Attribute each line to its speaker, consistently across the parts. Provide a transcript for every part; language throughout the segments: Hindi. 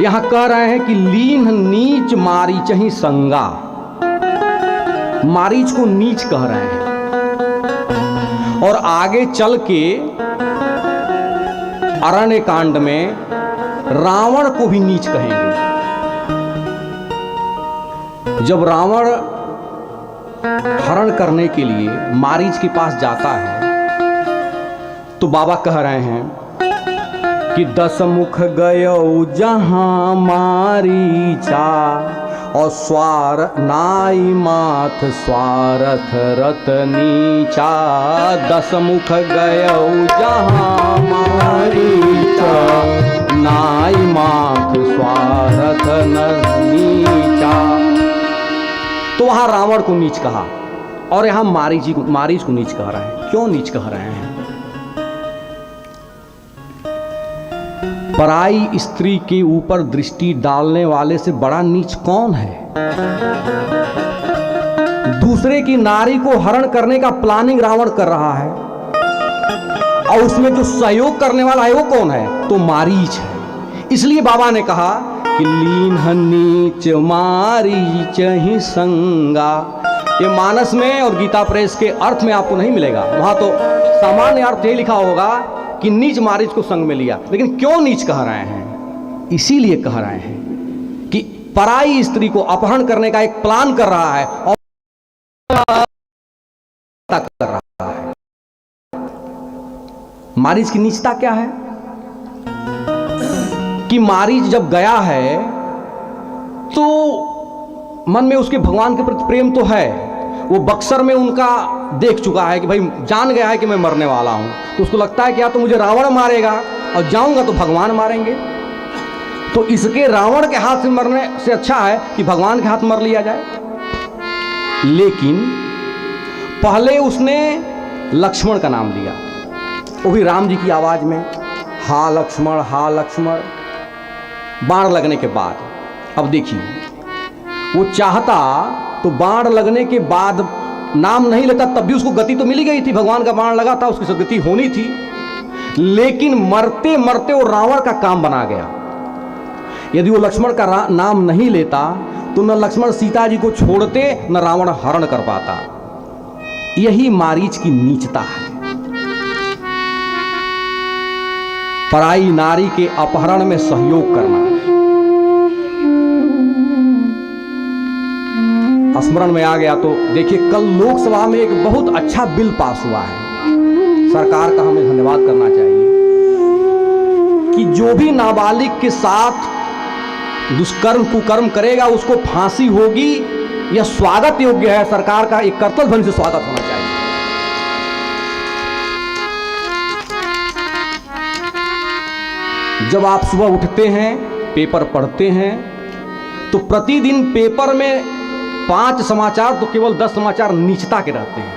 Speaker 1: यहां कह रहे हैं कि लीन नीच मारीच ही संगा, मारीच को नीच कह रहे हैं। और आगे चल के अरण्य कांड में रावण को भी नीच कहेंगे। जब रावण हरण करने के लिए मारीच के पास जाता है तो बाबा कह रहे हैं कि 10 मुख गयो जहां मारीचा, और स्वार नाई माथ स्वारथ रत नीचा। 10 मुख गयो जहां मारीचा, नाई माथ स्वारथ नीचा। तो वहां रावण को नीच कहा और यहां मारीच को नीच कह रहे हैं। क्यों नीच कह रहे हैं? पराई स्त्री के ऊपर दृष्टि डालने वाले से बड़ा नीच कौन है? दूसरे की नारी को हरण करने का प्लानिंग रावण कर रहा है और उसमें जो सहयोग करने वाला है वो कौन है? तो मारीच है। इसलिए बाबा ने कहा कि लीन नीच मारीच ही संगा। ये मानस में और गीता प्रेस के अर्थ में आपको नहीं मिलेगा। वहां तो सामान्य अर्थ ये लिखा होगा कि नीच मारीच को संग में लिया। लेकिन क्यों नीच कह रहे हैं? इसीलिए कह रहे हैं कि पराई स्त्री को अपहरण करने का एक प्लान कर रहा है और कर रहा है। मारीच की नीचता क्या है कि मारीच जब गया है तो मन में उसके भगवान के प्रति प्रेम तो है। वो बक्सर में उनका देख चुका है कि भाई जान गया है कि मैं मरने वाला हूं, तो उसको लगता है कि या तो मुझे रावण मारेगा और जाऊंगा तो भगवान मारेंगे, तो इसके रावण के हाथ से मरने से अच्छा है कि भगवान के हाथ मर लिया जाए। लेकिन पहले उसने लक्ष्मण का नाम लिया, वो भी राम जी की आवाज में, हा लक्ष्मण हा लक्ष्मण, बाण लगने के बाद। अब देखिए, वो चाहता तो बाण लगने के बाद नाम नहीं लेता, तब भी उसको गति तो मिली गई थी। भगवान का बाण लगा था, उसकी गति होनी थी। लेकिन मरते मरते वो रावण का काम बना गया। यदि वो लक्ष्मण का नाम नहीं लेता तो न लक्ष्मण सीता जी को छोड़ते न रावण हरण कर पाता। यही मारीच की नीचता है। पराई नारी के अपहरण में सहयोग करना। स्मरण में आ गया तो देखिए, कल लोकसभा में एक बहुत अच्छा बिल पास हुआ है। सरकार का हमें धन्यवाद करना चाहिए कि जो भी नाबालिग के साथ दुष्कर्म कुकर्म करेगा उसको फांसी होगी। यह स्वागत योग्य है। सरकार का एक कर्तव्य ध्वनि से स्वागत होना चाहिए। जब आप सुबह उठते हैं, पेपर पढ़ते हैं, तो प्रतिदिन पेपर में 5 समाचार तो केवल 10 समाचार नीचता के रहते हैं।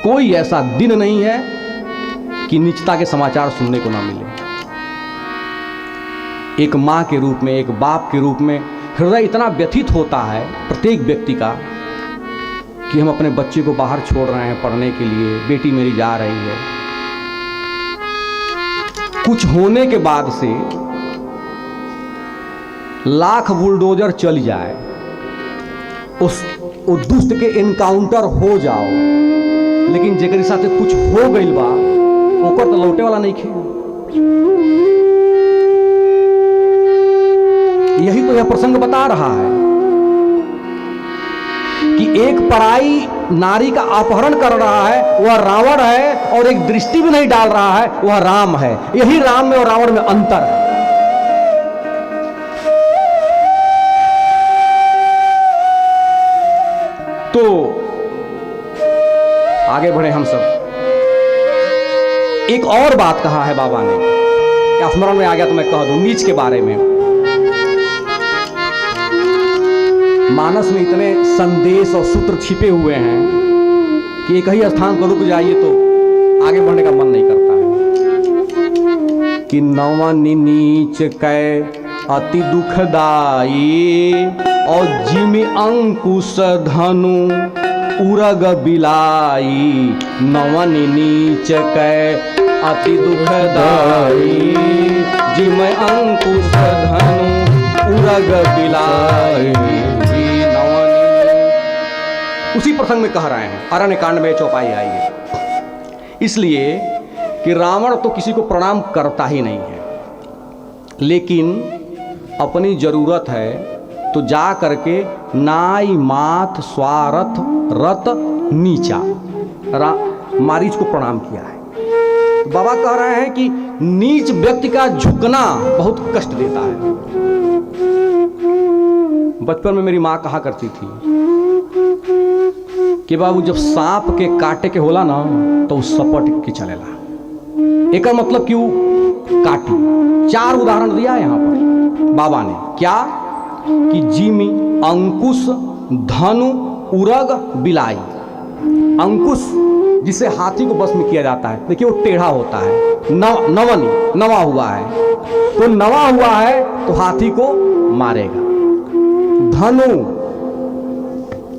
Speaker 1: कोई ऐसा दिन नहीं है कि नीचता के समाचार सुनने को ना मिले। एक मां के रूप में, एक बाप के रूप में हृदय इतना व्यथित होता है प्रत्येक व्यक्ति का कि हम अपने बच्चे को बाहर छोड़ रहे हैं पढ़ने के लिए, बेटी मेरी जा रही है। कुछ होने के बाद से लाख बुलडोजर चल जाए, उस दुष्ट के एनकाउंटर हो जाओ, लेकिन जेकरी साथे कुछ हो गइल बा ओकर तो लौटे वाला नहीं खे। यही तो यह प्रसंग बता रहा है कि एक पराई नारी का अपहरण कर रहा है वह रावण है, और एक दृष्टि भी नहीं डाल रहा है वह राम है। यही राम में और रावण में अंतर है। तो आगे बढ़े हम सब। एक और बात कहा है बाबा ने, क्या स्मरण में आ गया तो मैं कह दूं, नीच के बारे में। मानस में इतने संदेश और सूत्र छिपे हुए हैं कि एक ही स्थान पर रुक जाइए तो आगे बढ़ने का मन नहीं करता है। कि नवन नीच कै अति दुखदाई, और जिमि अंकुश धनु उरग बिलाई। नवन नीच कै अति दुखदाई, जिमि अंकुश धनु उरग बिलाए। उसी प्रसंग में कह रहे हैं, अरण्य कांड में चौपाई आई है। इसलिए कि रावण तो किसी को प्रणाम करता ही नहीं है, लेकिन अपनी जरूरत है तो जा करके नाई माथ स्वारथ रत नीचा मारीच को प्रणाम किया है। बाबा कह रहे हैं कि नीच व्यक्ति का झुकना बहुत कष्ट देता है। बचपन में मेरी माँ कहा करती थी कि बाबू जब सांप के काटे के होला ना तो सपट के चलेला। एक मतलब क्यों काटी। 4 उदाहरण दिया यहाँ पर बाबा ने। क्या कि जिमी अंकुश धनु उरग बिलाई। अंकुश जिसे हाथी को बस में किया जाता है, देखिए वो टेढ़ा होता है, नवा हुआ है, तो नवा हुआ है तो हाथी को मारेगा। धनु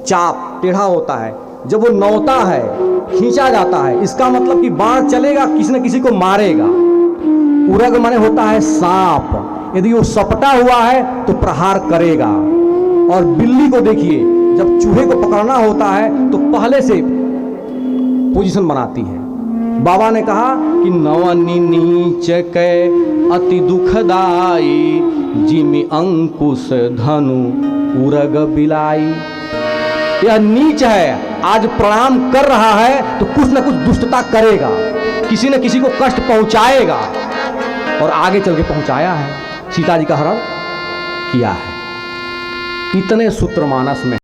Speaker 1: चाप टेढ़ा होता है, जब वो नौता है खींचा जाता है, इसका मतलब कि बाण चलेगा, किसी न किसी को मारेगा। उरग माने होता है सांप, यदि वो सपटा हुआ है तो प्रहार करेगा। और बिल्ली को देखिए, जब चूहे को पकड़ना होता है तो पहले से पोजीशन बनाती है। बाबा ने कहा कि नवनी नीच के अति दुखदाई, जिमि अंकुश धनु उरग बिलाई। यह नीच है, आज प्रणाम कर रहा है तो कुछ न कुछ दुष्टता करेगा, किसी न किसी को कष्ट पहुंचाएगा, और आगे चल के पहुंचाया है, सीता जी का हरण किया है। इतने सूत्र मानस में